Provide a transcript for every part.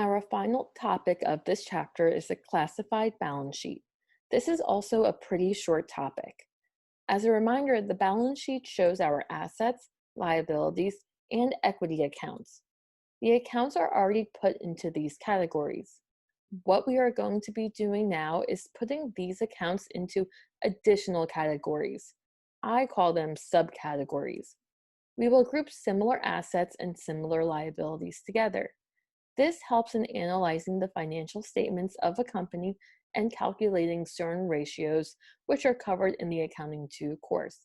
Our final topic of this chapter is the classified balance sheet. This is also a pretty short topic. As a reminder, the balance sheet shows our assets, liabilities, and equity accounts. The accounts are already put into these categories. What we are going to be doing now is putting these accounts into additional categories. I call them subcategories. We will group similar assets and similar liabilities together. This helps in analyzing the financial statements of a company and calculating certain ratios, which are covered in the Accounting 2 course.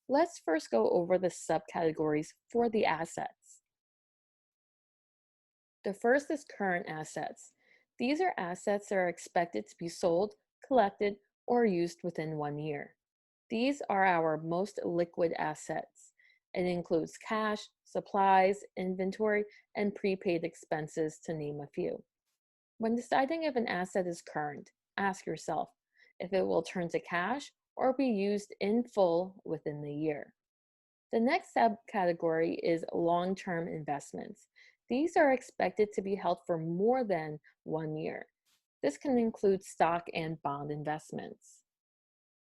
Let's first go over the subcategories for the assets. The first is current assets. These are assets that are expected to be sold, collected, or used within 1 year. These are our most liquid assets. It includes cash, supplies, inventory, and prepaid expenses, to name a few. When deciding if an asset is current, ask yourself if it will turn to cash or be used in full within the year. The next subcategory is long-term investments. These are expected to be held for more than 1 year. This can include stock and bond investments.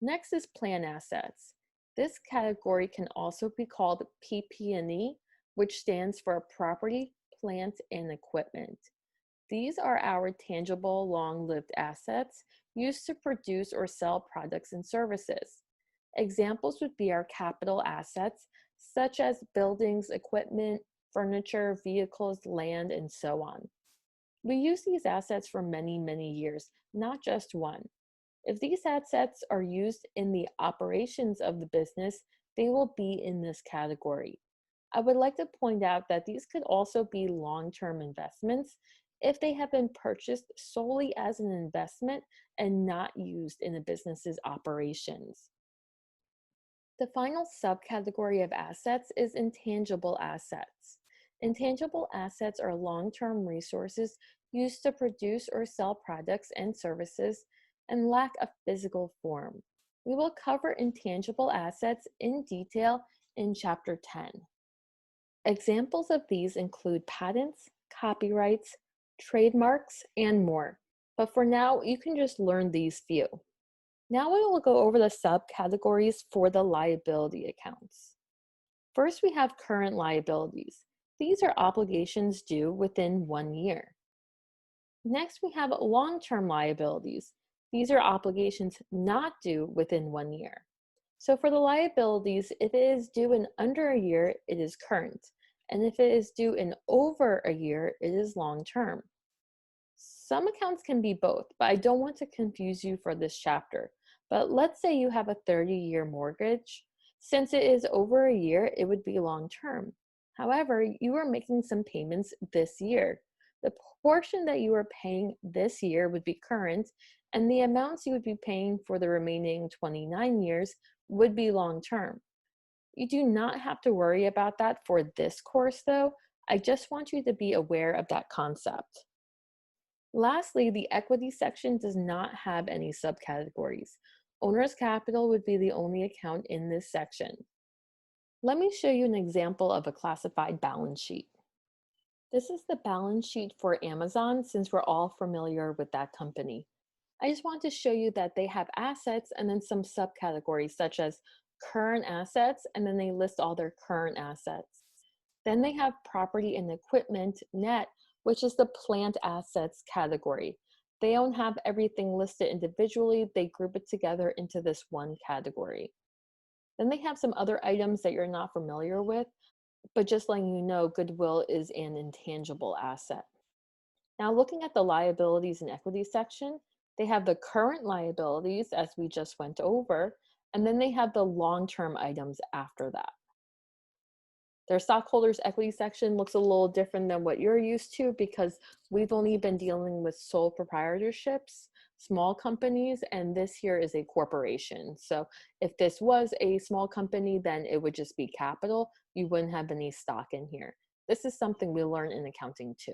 Next is plan assets. This category can also be called PP&E, which stands for property, plant, and equipment. These are our tangible, long-lived assets used to produce or sell products and services. Examples would be our capital assets, such as buildings, equipment, furniture, vehicles, land, and so on. We use these assets for many, many years, not just one. If these assets are used in the operations of the business, they will be in this category. I would like to point out that these could also be long-term investments if they have been purchased solely as an investment and not used in the business's operations. The final subcategory of assets is intangible assets. Intangible assets are long-term resources used to produce or sell products and services and lack a physical form. We will cover intangible assets in detail in Chapter 10. Examples of these include patents, copyrights, trademarks, and more. But for now, you can just learn these few. Now we will go over the subcategories for the liability accounts. First, we have current liabilities. These are obligations due within 1 year. Next, we have long-term liabilities. These are obligations not due within 1 year. So for the liabilities, if it is due in under a year, it is current. And if it is due in over a year, it is long-term. Some accounts can be both, but I don't want to confuse you for this chapter. But let's say you have a 30-year mortgage. Since it is over a year, it would be long-term. However, you are making some payments this year. The portion that you are paying this year would be current, and the amounts you would be paying for the remaining 29 years would be long-term. You do not have to worry about that for this course, though. I just want you to be aware of that concept. Lastly, the equity section does not have any subcategories. Owner's capital would be the only account in this section. Let me show you an example of a classified balance sheet. This is the balance sheet for Amazon, since we're all familiar with that company. I just want to show you that they have assets and then some subcategories such as current assets, and then they list all their current assets. Then they have property and equipment net, which is the plant assets category. They don't have everything listed individually, they group it together into this one category. Then they have some other items that you're not familiar with, but just letting you know, goodwill is an intangible asset. Now looking at the liabilities and equity section, they have the current liabilities as we just went over, and then they have the long-term items after that. Their stockholders' equity section looks a little different than what you're used to because we've only been dealing with sole proprietorships, small companies, and this here is a corporation. So if this was a small company, then it would just be capital. You wouldn't have any stock in here. This is something we learn in accounting too.